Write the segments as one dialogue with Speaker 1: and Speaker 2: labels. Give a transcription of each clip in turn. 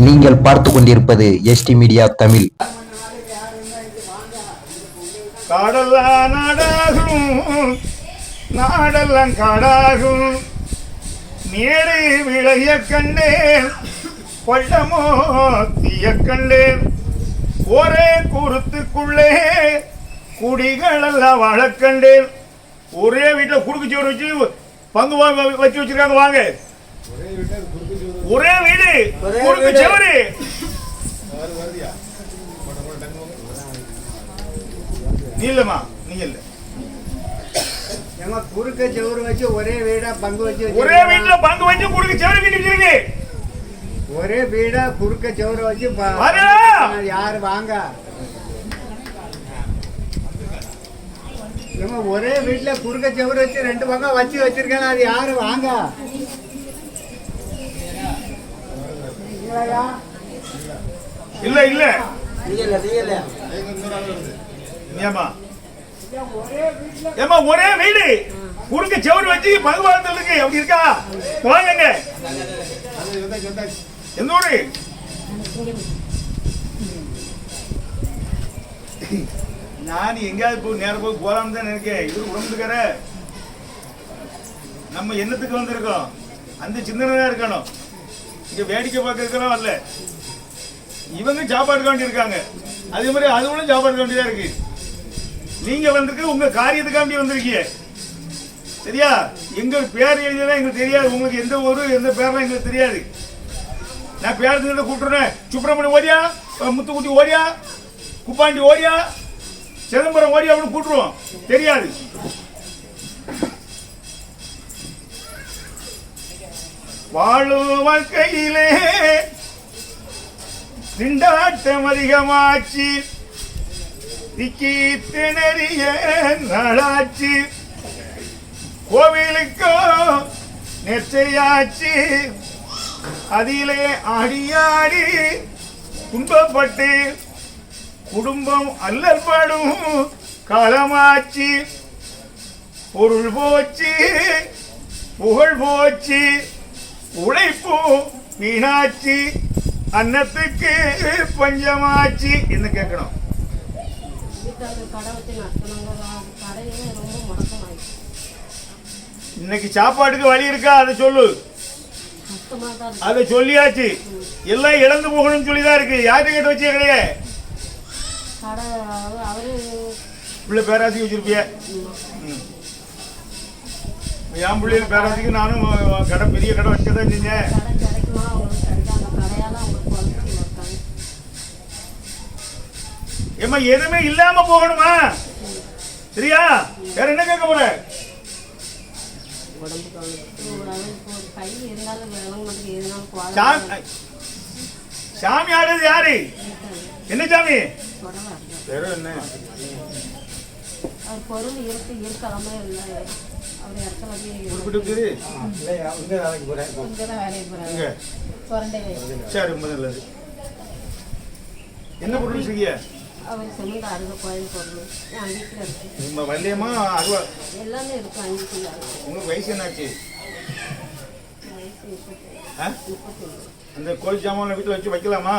Speaker 1: நீங்கள் பார்த்து கொண்டிருப்பது எஸ்டி மீடியா தமிழ்.
Speaker 2: காடெல்லாம் நாடாகும், நாடெல்லாம் காடாகும், நேரு விளைய கண்டேன், பள்ளமோ தீய கண்டேன், ஒரே குருத்துக்குள்ளே குடிகளெல்லாம் வாழ கண்டேன். ஒரே வீட்டில் குறுக்கு சோறு வச்சு பங்கு வச்சு வச்சிருக்காங்க. வாங்க, ஒரே வீடு குறுக்கு சோறு. நீ இல்லம்மா, நீ இல்ல.
Speaker 3: குறுக்க செவரு வச்சு ஒரே வீடா பங்கு வச்சு
Speaker 2: ஒரே வீட்டுல பங்கு வச்சு குறுக்கு செவரு வீட்டு வச்சிருக்கு.
Speaker 3: ஒரே வீடா குறுக்க செவரு வச்சு யாரு வாங்க? ஒரே வீட்டுல குறுக்க செவரு வச்சு ரெண்டு பக்கம் வச்சு வச்சிருக்கேன். அது யாரு வாங்க?
Speaker 2: இல்ல இல்ல ஏமா ஒரே வீடு குறுக்க செவரு வச்சு பங்கு வாழ்ந்துருக்கு. அப்படி இருக்கா? வாங்க. எந்த ஊரு? நான் எங்கேயாவது போய் நேரம் போய் போலான்னு தான் நினைக்கேன். இவரு உடம்புக்கார நம்ம என்னத்துக்கு வந்திருக்கோம்? அந்த சிந்தனை தான் இருக்கணும். இங்க வேடிக்கை பார்க்கறதுக்கெல்லாம் வரல. இவங்க சாப்பாடு வேண்டி இருக்காங்க, அதே மாதிரி அதுவும் சாப்பாடு வேண்டியதா இருக்கு. நீங்க வந்திருக்கு உங்க காரியத்துக்காண்டி வந்திருக்கீங்க, சரியா? எங்க பேர் எழுதியதான் எங்களுக்கு தெரியாது. உங்களுக்கு எந்த ஊரு எந்த பேர்லாம் எங்களுக்கு தெரியாது. நான் பேர் கூப்பிட்டுறேன். சுப்பிரமணியம் ஓடியா, முத்துக்குட்டி ஓடியா, குப்பாண்டி ஓடியா, சிதம்பரம் ஓடியா அப்படின்னு கூப்பிட்டுருவோம். தெரியாது. வாழும் வாழ்க்கையிலே திண்டாட்டம் அதிகமாச்சு, திக்கி திணறிய நாளாச்சு, கோவிலுக்கோ நெச்சையாச்சு, அதிலே ஆடியாடி துன்பப்பட்டு குடும்பம் அல்லல்படும் காலமாச்சு, பொருள் போச்சு புகழ் போச்சு, உழைப்பு வீணாச்சு, அன்னத்துக்கு பஞ்சமாச்சு. என்ன கேட்கணும்? இன்னைக்கு சாப்பாட்டுக்கு வழி இருக்கா? அதை சொல்லு. அதை சொல்லியாச்சு. எல்லாம் இழந்து போகணும்னு சொல்லிதான் இருக்கு. யார்கிட்ட கேட்டு வச்சே கிடையாது. பிள்ளை பேராசி வச்சிருப்பிய. என் பிள்ளைல பேராசிக்கு நானும் கடை பெரிய கடை வச்சதான் செஞ்சேன். ஏமா எதுவுமே இல்லாம போகணுமா? சரியா? வேற என்ன கேட்க போற? சாமி ஆடுறது யாரு? என்ன சாமி? என்ன பொருள் செய்ய? உங்களுக்கு வயசு என்னாச்சு? அந்த கோயில் சாமான வீட்டில் வச்சு வைக்கலாமா?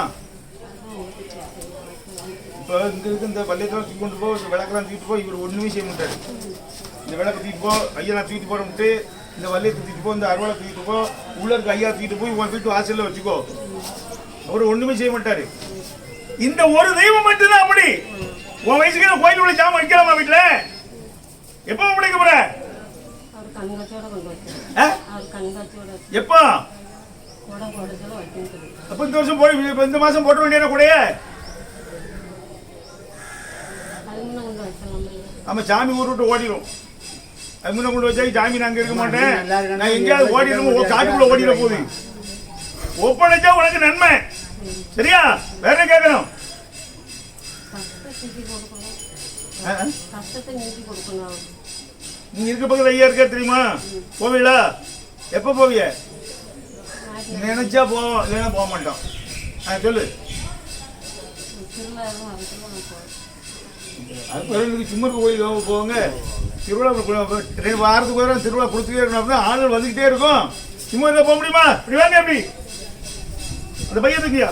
Speaker 2: இப்போ இங்க இருக்கு இந்த பள்ளியெல்லாம் தூக்கி கொண்டு போ, விளக்கெல்லாம் தூக்கிட்டு போ. இவர் ஒண்ணுமே செய்ய மாட்டாரு. இந்த விளக்கு தூக்கிட்டு போ, ஐயெல்லாம் தூக்கிட்டு போறோம்ட்டு, இந்த வள்ளியத்தை தூக்கிட்டு போ, இந்த அருவாளை தூக்கிட்டு போ, உள்ள இருக்க ஐயா தூக்கிட்டு போய் உன் வீட்டு வாசல்ல வச்சுக்கோ. அவர் ஒண்ணுமே செய்ய மாட்டாரு. இந்த ஒரு தெய்வம் மட்டும்தான் அப்படி. உன் வயசுக்கு நான் கோயில் உள்ள சாமம் வைக்கலாமா வீட்டுல? எப்ப முடிக்க போற? எப்போ? அப்ப இந்த வருஷம் போட, இந்த மாசம் போட வேண்டிய கூட. ஆமா, சாமி ஊர் விட்டு ஓடிடும். அது முன்ன கொண்டு வச்சா சாமி நாங்க இருக்க மாட்டேன். நான் எங்கேயாவது ஓடிடும், காட்டுக்குள்ள ஓடிட போகுது. ஒப்படைச்சா உனக்கு நன்மை, சரியா? வேற என்ன கேட்கணும்? நீங்க இருக்க பக்கத்துல ஐயா இருக்க தெரியுமா? போவீங்களா? எப்ப போவிய? நினைச்சா போவோம், இல்லைன்னா போக மாட்டோம். சொல்லு. அது சும்மா கோயில் போவாங்க. திருவிழா வாரத்துக்கு வரும், திருவிழா கொடுத்துட்டே இருக்கணும். ஆளுகள் வந்துகிட்டே இருக்கும். சும்மா போக முடியுமா? இப்படி வாங்க. எப்படி அந்த பையன் தூக்கியா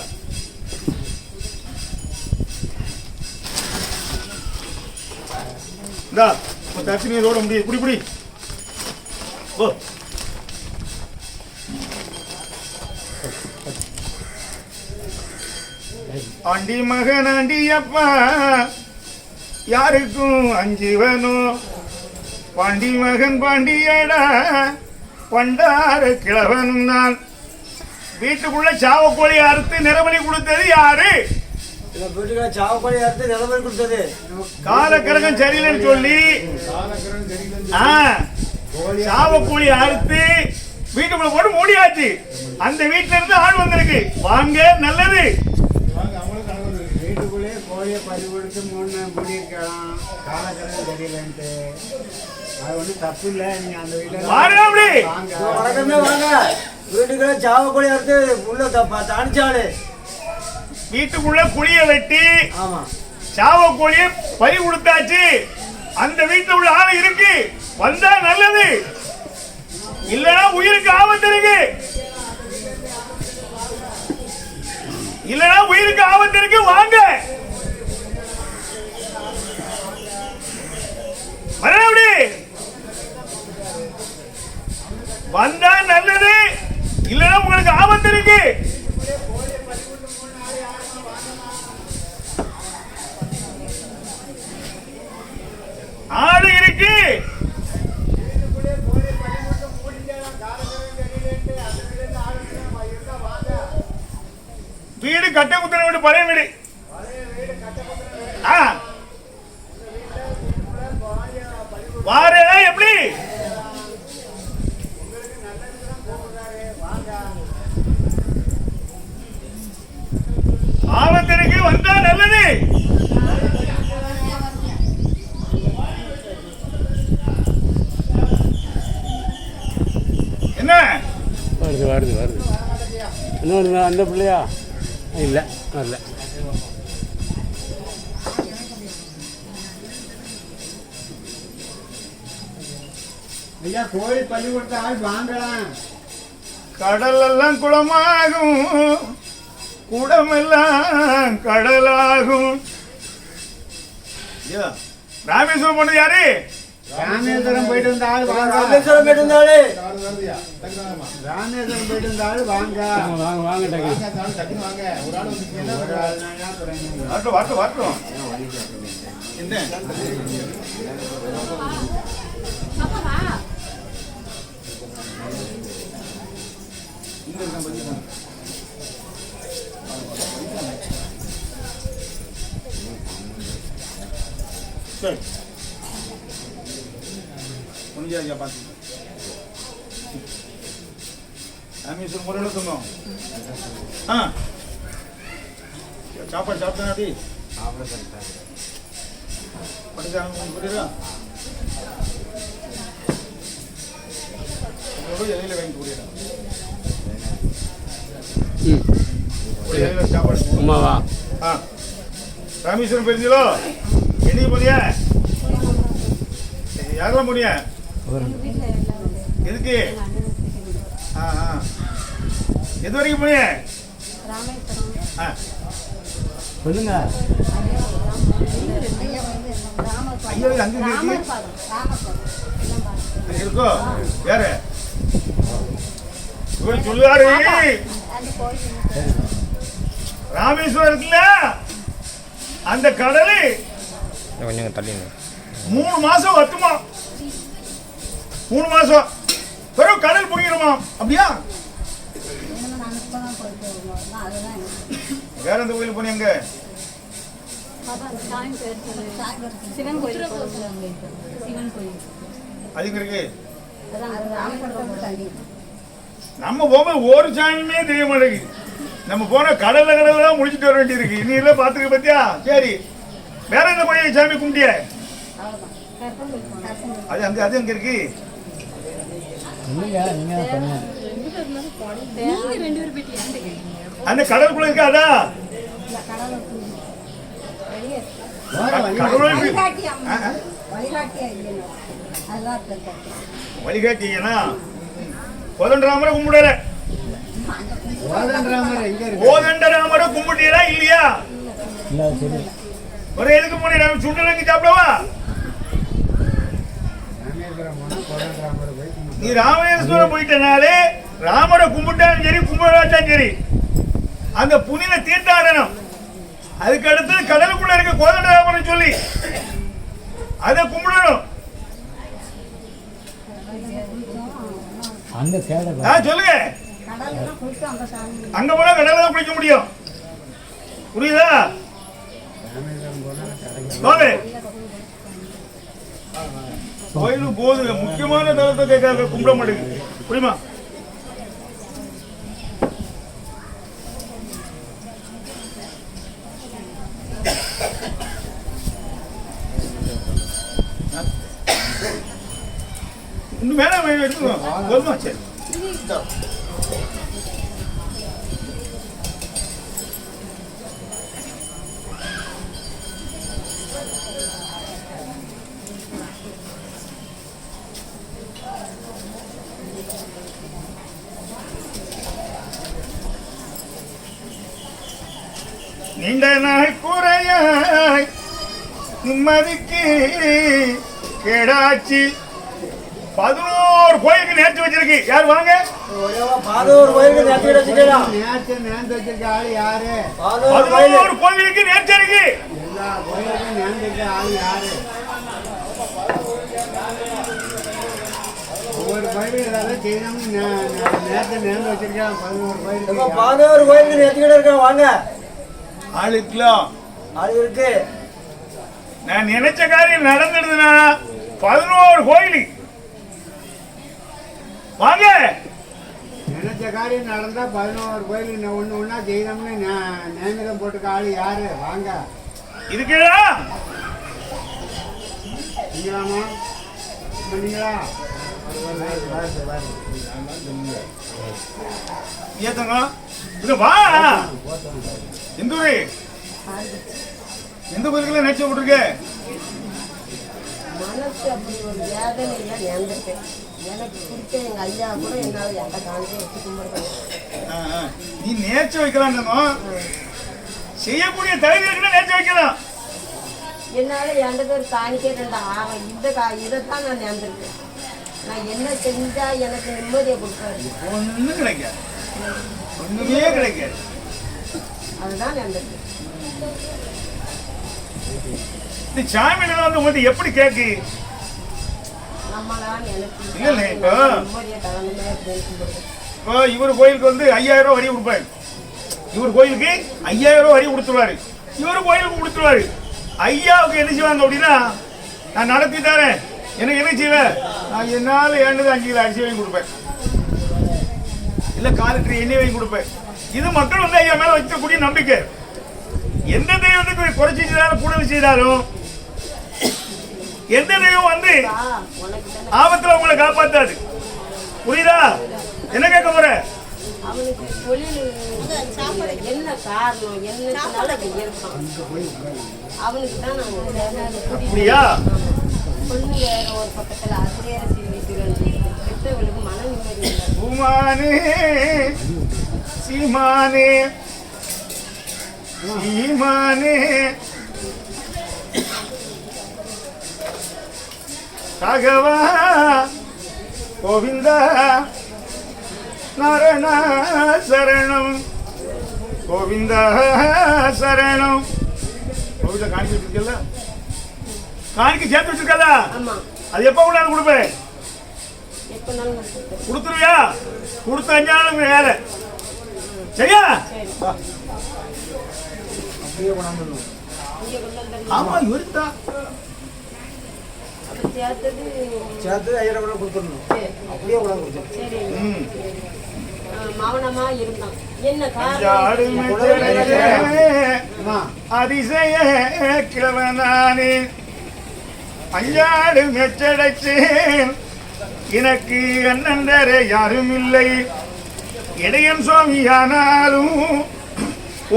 Speaker 2: இந்தா தச்சு நீ ரோட முடியும் குடி குடி ஓ ஆண்டி மகன் ஆண்டி அப்பா யாருக்கும் அஞ்சுவனும் பாண்டி மகன் பாண்டியடா பண்டார கிழவனும் நான் வீட்டுக்குள்ள சாவக்கோழி அறுத்து நிறவழி கொடுத்தது யாரு?
Speaker 4: வீட்டுக்குள்ள சாவக்கோழி அறுத்து நிறவழி கொடுத்தது
Speaker 2: காலக்கிரகம் சரியில்லைன்னு சொல்லி சாவக்கோழி அறுத்து வீட்டுக்குள்ள போட்டு மூடியாச்சு. அந்த வீட்டுல இருந்து ஆள் வந்திருக்கு. வாங்க நல்லது.
Speaker 3: வீட்டுக்குள்ளே கோழியை பறி கொடுத்து 3 நாள் மூடியிருக்கலாம். காலக்கிரகம் தெரியலன்ட்டு அது ஒன்றும் தப்பு இல்லை. நீங்க அந்த வீட்டில்
Speaker 4: வணக்கமே வாங்க. வீட்டுக்குள்ள சாவக்கோழி அறுத்து உள்ள தாணிச்சாடு
Speaker 2: வீட்டுக்குள்ள குழிய வெட்டி
Speaker 4: ஆமா
Speaker 2: சாவக்கோழிய பறி கொடுத்தாச்சு. அந்த வீட்டுல உள்ள ஆள் இருக்கு. வந்தா நல்லது, இல்லனா உயிருக்கு ஆபத்து இருக்கு. இல்லனா உயிருக்கு ஆபத்து இருக்கு. வாங்க வரடி. வந்தா நல்லது, இல்லனா உங்களுக்கு ஆபத்து இருக்கு. ஆடு இருக்கு. வீடு கட்ட குத்தன வீடு, பழைய வீடு. வாரேடா எப்படி? ஆபத்திற்கு வந்தா நல்லது. என்ன
Speaker 5: வருது வருது வருது இன்னொன்று அந்த பிள்ளையா இல்லை வரல.
Speaker 3: ஐயா கோழி பறி கொடுத்த ஆள் வாங்கலாம்.
Speaker 2: கடல் எல்லாம் குளமாகும், குடமெல்லாம் கடலாகும். ராமேஸ்வரம் போனது யாரு?
Speaker 3: ராமேஸ்வரம் போயிட்டு வந்த ஆள் வாங்க.
Speaker 4: ராமேஸ்வரம் போயிட்டு வந்தாரு.
Speaker 3: ராமேஸ்வரம் போயிட்டு வந்த ஆள் வாங்க.
Speaker 5: வாங்க வாங்க டக்கு
Speaker 2: வரட்டும் வரட்டும் வரட்டும். என்ன சரி முடிஞ்சா பார்த்து ராமேஸ்வரம் முறையில் சொன்னோம். சாப்பாடு சாப்பிட்டாடி படிச்சாங்க புரியுதா? இலையில வாங்கி புரியுதா? சாப்பாடு
Speaker 5: அம்மாவா?
Speaker 2: ராமேஸ்வரம் போயிருந்தீங்களோ? என்னைக்கு போனியா? யாரெல்லாம் போனியா? எதுக்கு? எது வரைக்கும் போனிய?
Speaker 5: சொல்லுங்க.
Speaker 2: ஐயோ அங்க இருக்கோ யாரு சொல்லுவாரு? ராமேஸ்வரத்துல அந்த கடலு
Speaker 6: கொஞ்சம் தள்ளி
Speaker 2: 3 மாசம் வத்துமா. 3 மாசம் வெறும் கடல் புரியுமா? அப்படியா? வேற எந்த கோயில் போனீங்க? அதுக்கு இருக்கு. நம்ம போகும்போது ஒரு சாமியுமே தெரிய மாட்டேங்குது. நம்ம போன கடல்ல தான் முடிச்சுட்டு வர வேண்டியிருக்கு. நீ எல்லாம் பாத்துக்க பத்தியா? சரி, வேற என்ன போய் சாமி கும்பிட்டிய? அது அங்க அது அங்க இருக்கு. அந்த கடலுக்குள்ள இருக்கு. அதான் வழிகாட்டிங்கன்னா 11 கும்பிடல.
Speaker 3: கோதண்டராமர் எங்க இருக்கு?
Speaker 2: கோதண்டராமரை கும்பிட்டீங்களா இல்லையா? ஒரு எதுக்கு போனீங்க? சுண்டலங்கி சாப்பிடவா?
Speaker 3: ராமேஸ்வரம் போனா கோதண்டராமர் போய் கும்பிட்டு
Speaker 2: நீ ராமேஸ்வரம் போயிட்டனாலே ராமரை கும்பிட்டாலும் சரி கும்பிடாட்டாலும் சரி அந்த புனித தீர்த்தாடனம். அதுக்கு அடுத்து கடலுக்குள்ள இருக்க கோதண்டராமரை சொல்லி அதை கும்பிடணும். சொல்லுங்க. அங்க போனா கடல தான் குளிக்க முடியும். புரியுதா? கோயிலுக்கு போகுது முக்கியமான தளத்தை கேட்க கும்பிட மாட்டேங்குது. புரியுமா? இன்னும் மேல எடுத்துக்கோ. சரி நீண்ட நாள் குறையாய் நிம்மதிக்கு கேடாச்சு 11 கோயிலுக்கு நேர்த்தி வச்சிருக்கு. யார் வாங்க?
Speaker 4: 11 கோயிலுக்கு நேர்த்தி வச்சிருக்கா.
Speaker 3: நேர்ந்து வச்சிருக்க ஆள் யாரு?
Speaker 2: 11 கோயிலுக்கு நேர்த்தி இருக்கு.
Speaker 3: எல்லா கோயிலுக்கும் நேர்ந்து இருக்க ஆள் யாரு? ஒவ்வொரு கோயிலும் ஏதாவது செய்யணும்னு நேர்ந்து வச்சிருக்கேன். 11 கோயிலுக்கு
Speaker 4: 11 கோயிலுக்கு நேர்த்தி இருக்கா. வாங்க.
Speaker 2: ஆளுக்கலாம்
Speaker 4: ஆளு இருக்கு.
Speaker 2: நான் நினைச்ச காரியம் நடந்துடுதுன்னா 11 கோயில் வாங்க.
Speaker 3: நினைச்ச காரியம் நடந்தா 11 கோயிலுக்கு ஒண்ணு ஒண்ணா செய்யணும்னு நேமிதம் போட்டுக்க ஆளு யாரு? வாங்க.
Speaker 2: இருக்குடா
Speaker 3: நீங்களாமா பண்ணீங்களா?
Speaker 2: ஏத்தங்க இங்க வா. எந்த ஊரு? எந்த கோயிலுக்குள்ள நேர்ச்சி போட்டிருக்க?
Speaker 7: மனசு அப்படி ஒரு வேதனையில நேர்ந்திருக்கேன். எனக்கு பிடிச்ச எங்க ஐயா கூட என்னால எந்த காலத்தையும் வச்சு கும்பிடுறாங்க.
Speaker 2: நீ நேர்ச்சி வைக்கலாம். செய்யக்கூடிய தலைவர்களுக்கு நேர்ச்சி வைக்கலாம்.
Speaker 7: என்னால எந்த பேர் காணிக்கே இதைத்தான் நான் நேர்ந்திருக்கேன். நான் என்ன செஞ்சா எனக்கு நிம்மதியை கொடுப்பாரு.
Speaker 2: ஒண்ணும் கிடைக்காது. ஒண்ணுமே கிடைக்காது.
Speaker 7: அதுதான் நேர்ந்திருக்கேன்.
Speaker 2: இந்த சாமியில வந்து உங்கள்கிட்ட எப்படி கேக்கு?
Speaker 7: நம்மளாம் எனக்கு
Speaker 2: இல்ல இப்போ
Speaker 7: நிம்மதியை தரணுமே அப்படின்னு கும்பிடுறேன்.
Speaker 2: இப்போ இவர் கோயிலுக்கு வந்து 5000 ரூபாய் வரி கொடுப்பாரு. இவர் கோயிலுக்கு 5000 ரூபாய் வரி கொடுத்துருவாரு. இவர் கோயிலுக்கு கொடுத்துருவாரு. ஐயாவுக்கு என்ன செய்வாங்க அப்படின்னா, நான் நடத்தி தரேன், எனக்கு என்ன செய்வேன், நான் என்னால் ஏண்டது 5 கிலோ அரிசி வாங்கி கொடுப்பேன், இல்லை 4 லிட்டர் எண்ணெய் வாங்கி கொடுப்பேன். இது மக்கள் வந்து ஐயா மேலே வைக்கக்கூடிய நம்பிக்கை. எந்த தெய்வத்துக்கு குறைச்சி செய்தாலும் கூட செய்தாலும் எந்த தெய்வம் வந்து ஆபத்துல உங்களை காப்பாத்தாது. புரியுதா? என்ன கேட்க போற?
Speaker 7: அவனுக்கு தொழில் என்ன காரணம் என்னனால அது இருப்பான். அவனுக்கு தான் நாங்கள்
Speaker 2: அப்படியா?
Speaker 7: பொண்ணு வேற ஒரு பக்கத்துல அது வேற சிந்திக்கிறோம். பெற்றவர்களுக்கு மன நிம்மதி இல்லை.
Speaker 2: உமானே சீமானே சீமானே ராகவா கோவிந்தா நாராயண சரணம் கோவிந்தா சரணம். கோவிந்தா காணிக்க வச்சிருக்கல, காணிக்க சேர்த்து வச்சிருக்கல, அது எப்ப உள்ள கொடுப்பேன்? கொடுத்துருவியா? கொடுத்த 5 நாளுக்கு வேலை சரியா? ஆமா இவருத்தா
Speaker 4: சேர்த்து 5000 கூட கொடுத்துடணும். அப்படியே கூட கொடுத்துடணும்.
Speaker 7: மௌனமா இருந்தான். என்ன
Speaker 2: அதிசய கிழவனானே அஞ்சாடு மெச்சடைச்சேன், எனக்கு அண்ணந்தர யாரும் இல்லை, இடையன் சுவாமியானாலும்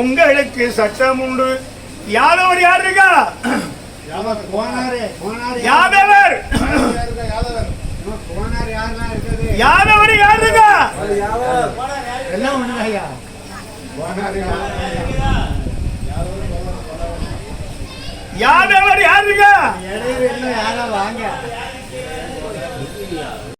Speaker 2: உங்களுக்கு சட்டம் உண்டு. யாதவர் யார் இருக்கா? யாதவர் யாதவர் யார் இருக்கா?
Speaker 3: எல்லாம் ஒண்ணுதான் ஐயா.
Speaker 2: யார் யார் இருக்கா
Speaker 3: இடையில